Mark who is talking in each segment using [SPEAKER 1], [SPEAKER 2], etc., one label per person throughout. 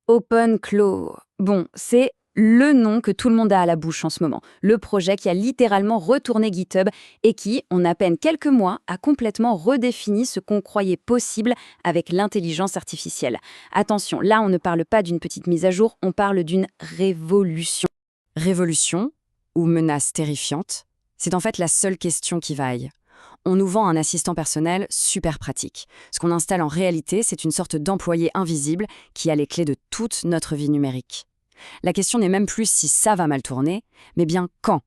[SPEAKER 1] OpenClaw. Bon, c'est le nom que tout le monde a à la bouche en ce moment. Le projet qui a littéralement retourné GitHub et qui, en à peine quelques mois, a complètement redéfini ce qu'on croyait possible avec l'intelligence artificielle. Attention, là on ne parle pas d'une petite mise à jour, on parle d'une révolution.
[SPEAKER 2] Révolution ou menace terrifiante, c'est en fait la seule question qui vaille. On nous vend un assistant personnel super pratique. Ce qu'on installe en réalité, c'est une sorte d'employé invisible qui a les clés de toute notre vie numérique. La question n'est même plus si ça va mal tourner, mais bien quand.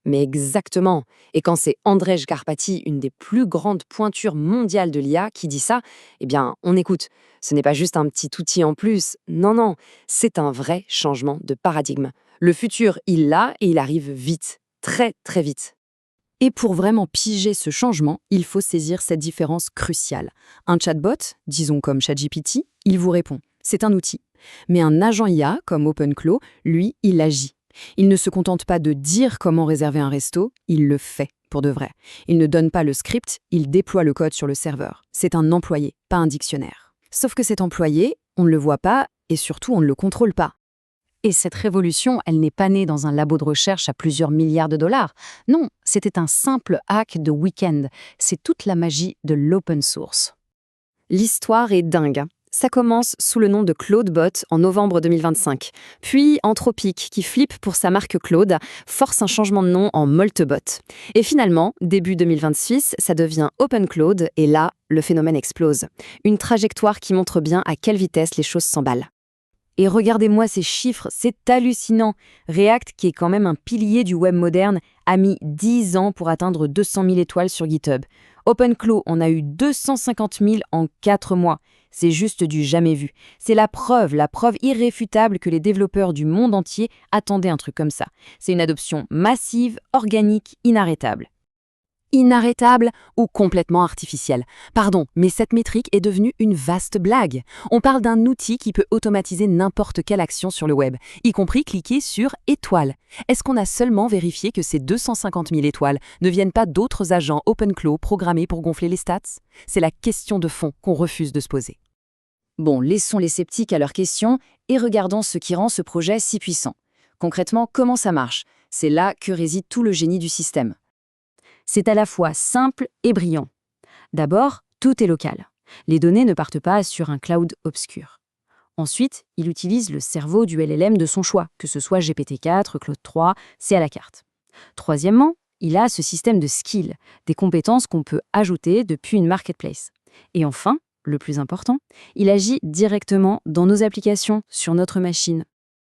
[SPEAKER 3] Mais exactement. Et quand c'est Andrej Karpathy, une des plus grandes pointures mondiales de l'IA, qui dit ça, eh bien, on écoute. Ce n'est pas juste un petit outil en plus. Non, non, c'est un vrai changement de paradigme. Le futur, il l'a et il arrive vite. Très, très vite.
[SPEAKER 2] Et pour vraiment piger ce changement, il faut saisir cette différence cruciale. Un chatbot, disons comme ChatGPT, il vous répond. C'est un outil. Mais un agent IA, comme OpenClaw, lui, il agit. Il ne se contente pas de dire comment réserver un resto, il le fait, pour de vrai. Il ne donne pas le script, il déploie le code sur le serveur. C'est un employé, pas un dictionnaire. Sauf que cet employé, on ne le voit pas et surtout on ne le contrôle pas.
[SPEAKER 1] Et cette révolution, elle n'est pas née dans un labo de recherche à plusieurs milliards de dollars. Non, c'était un simple hack de week-end. C'est toute la magie de l'open source.
[SPEAKER 3] L'histoire est dingue. Ça commence sous le nom de CloudBot en novembre 2025. Puis Anthropic, qui flippe pour sa marque Claude, force un changement de nom en Moltebot. Et finalement, début 2026, ça devient OpenCloud et là, le phénomène explose. Une trajectoire qui montre bien à quelle vitesse les choses s'emballent.
[SPEAKER 1] Et regardez-moi ces chiffres, c'est hallucinant. React, qui est quand même un pilier du web moderne, a mis 10 ans pour atteindre 200 000 étoiles sur GitHub. OpenClaw en a eu 250 000 en 4 mois. C'est juste du jamais vu. C'est la preuve irréfutable que les développeurs du monde entier attendaient un truc comme ça. C'est une adoption massive, organique, inarrêtable.
[SPEAKER 2] Inarrêtable ou complètement artificielle. Pardon, mais cette métrique est devenue une vaste blague. On parle d'un outil qui peut automatiser n'importe quelle action sur le web, y compris cliquer sur « étoile ». Est-ce qu'on a seulement vérifié que ces 250 000 étoiles ne viennent pas d'autres agents OpenClaw programmés pour gonfler les stats? C'est la question de fond qu'on refuse de se poser.
[SPEAKER 1] Bon, laissons les sceptiques à leurs questions et regardons ce qui rend ce projet si puissant. Concrètement, comment ça marche? C'est là que réside tout le génie du système. C'est à la fois simple et brillant. D'abord, tout est local. Les données ne partent pas sur un cloud obscur. Ensuite, il utilise le cerveau du LLM de son choix, que ce soit GPT-4, Claude 3, c'est à la carte. Troisièmement, il a ce système de skills, des compétences qu'on peut ajouter depuis une marketplace. Et enfin, le plus important, il agit directement dans nos applications, sur notre machine.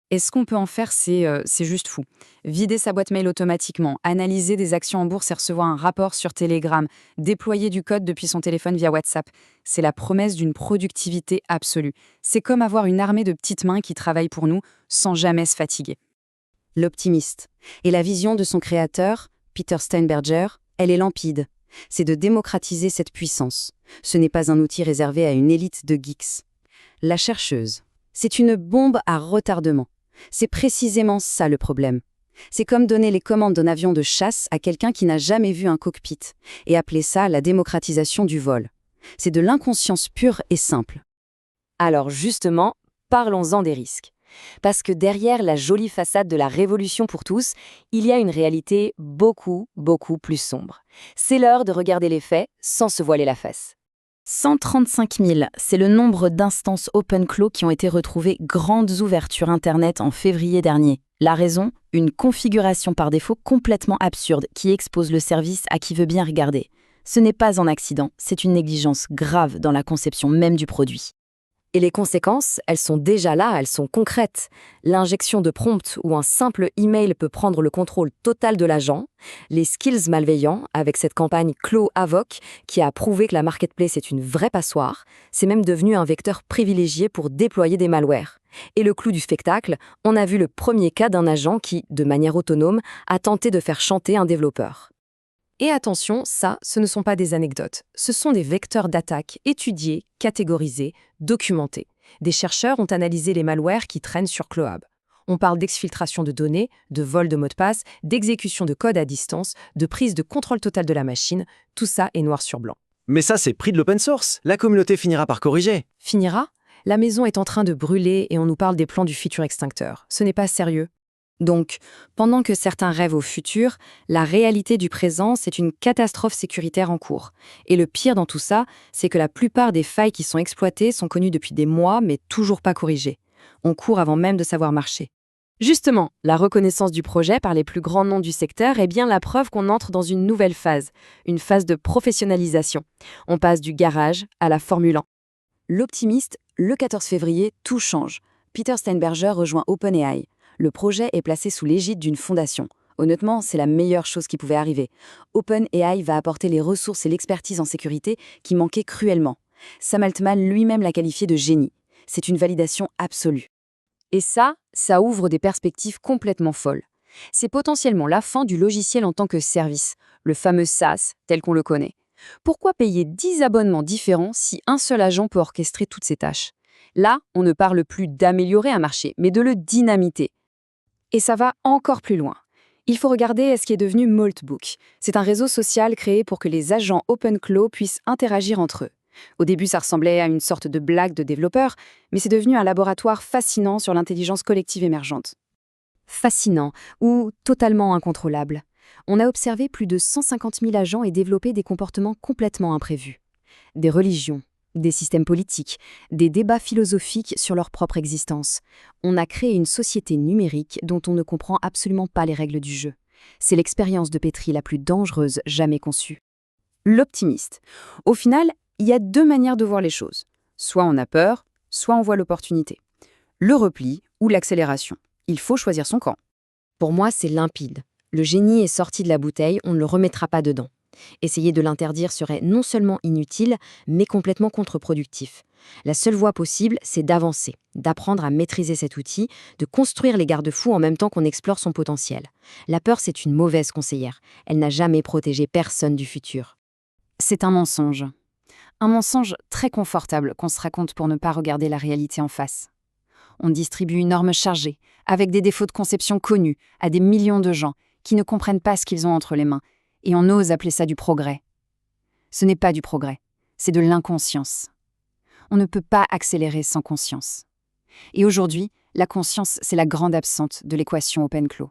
[SPEAKER 2] Et ce qu'on peut en faire, c'est juste fou. Vider sa boîte mail automatiquement, analyser des actions en bourse et recevoir un rapport sur Telegram, déployer du code depuis son téléphone via WhatsApp. C'est la promesse d'une productivité absolue. C'est comme avoir une armée de petites mains qui travaillent pour nous sans jamais se fatiguer.
[SPEAKER 1] L'optimiste. Et la vision de son créateur, Peter Steinberger, elle est limpide. C'est de démocratiser cette puissance. Ce n'est pas un outil réservé à une élite de geeks. La chercheuse. C'est une bombe à retardement. C'est précisément ça le problème. C'est comme donner les commandes d'un avion de chasse à quelqu'un qui n'a jamais vu un cockpit et appeler ça la démocratisation du vol. C'est de l'inconscience pure et simple. Alors justement, parlons-en des risques. Parce que derrière la jolie façade de la révolution pour tous, il y a une réalité beaucoup, beaucoup plus sombre. C'est l'heure de regarder les faits sans se voiler la face. 135 000, c'est le nombre d'instances OpenClaw qui ont été retrouvées grandes ouvertures Internet en février dernier. La raison? Une configuration par défaut complètement absurde qui expose le service à qui veut bien regarder. Ce n'est pas un accident, c'est une négligence grave dans la conception même du produit.
[SPEAKER 3] Et les conséquences, elles sont déjà là, elles sont concrètes. L'injection de prompt ou un simple email peut prendre le contrôle total de l'agent. Les skills malveillants, avec cette campagne Claw Avoc, qui a prouvé que la marketplace est une vraie passoire, c'est même devenu un vecteur privilégié pour déployer des malwares. Et le clou du spectacle, on a vu le premier cas d'un agent qui, de manière autonome, a tenté de faire chanter un développeur. Et attention, ça, ce ne sont pas des anecdotes. Ce sont des vecteurs d'attaque étudiés, catégorisés, documentés. Des chercheurs ont analysé les malwares qui traînent sur ClawHub. On parle d'exfiltration de données, de vol de mots de passe, d'exécution de code à distance, de prise de contrôle total de la machine. Tout ça est noir sur blanc.
[SPEAKER 4] Mais ça, c'est prix de l'open source. La communauté finira par corriger.
[SPEAKER 2] Finira? La maison est en train de brûler et on nous parle des plans du futur extincteur. Ce n'est pas sérieux.
[SPEAKER 1] Donc, pendant que certains rêvent au futur, la réalité du présent, c'est une catastrophe sécuritaire en cours. Et le pire dans tout ça, c'est que la plupart des failles qui sont exploitées sont connues depuis des mois, mais toujours pas corrigées. On court avant même de savoir marcher.
[SPEAKER 3] Justement, la reconnaissance du projet par les plus grands noms du secteur est bien la preuve qu'on entre dans une nouvelle phase, une phase de professionnalisation. On passe du garage à la Formule 1.
[SPEAKER 1] L'optimiste, le 14 février, tout change. Peter Steinberger rejoint OpenAI. Le projet est placé sous l'égide d'une fondation. Honnêtement, c'est la meilleure chose qui pouvait arriver. OpenAI va apporter les ressources et l'expertise en sécurité qui manquaient cruellement. Sam Altman lui-même l'a qualifié de génie. C'est une validation absolue.
[SPEAKER 3] Et ça ouvre des perspectives complètement folles. C'est potentiellement la fin du logiciel en tant que service, le fameux SaaS tel qu'on le connaît. Pourquoi payer 10 abonnements différents si un seul agent peut orchestrer toutes ces tâches? Là, on ne parle plus d'améliorer un marché, mais de le dynamiter.
[SPEAKER 2] Et ça va encore plus loin. Il faut regarder ce qui est devenu Maltbook. C'est un réseau social créé pour que les agents OpenClaw puissent interagir entre eux. Au début, ça ressemblait à une sorte de blague de développeurs, mais c'est devenu un laboratoire fascinant sur l'intelligence collective émergente.
[SPEAKER 3] Fascinant ou totalement incontrôlable. On a observé plus de 150 000 agents et développé des comportements complètement imprévus. Des religions, des systèmes politiques, des débats philosophiques sur leur propre existence. On a créé une société numérique dont on ne comprend absolument pas les règles du jeu. C'est l'expérience de Petri la plus dangereuse jamais conçue.
[SPEAKER 1] L'optimiste. Au final, il y a deux manières de voir les choses. Soit on a peur, soit on voit l'opportunité. Le repli ou l'accélération. Il faut choisir son camp.
[SPEAKER 3] Pour moi, c'est limpide. Le génie est sorti de la bouteille, on ne le remettra pas dedans. Essayer de l'interdire serait non seulement inutile, mais complètement contre-productif. La seule voie possible, c'est d'avancer, d'apprendre à maîtriser cet outil, de construire les garde-fous en même temps qu'on explore son potentiel. La peur, c'est une mauvaise conseillère. Elle n'a jamais protégé personne du futur.
[SPEAKER 1] C'est un mensonge. Un mensonge très confortable qu'on se raconte pour ne pas regarder la réalité en face. On distribue une norme chargée, avec des défauts de conception connus, à des millions de gens qui ne comprennent pas ce qu'ils ont entre les mains, et on ose appeler ça du progrès. Ce n'est pas du progrès, c'est de l'inconscience. On ne peut pas accélérer sans conscience. Et aujourd'hui, la conscience, c'est la grande absente de l'équation OpenClaw.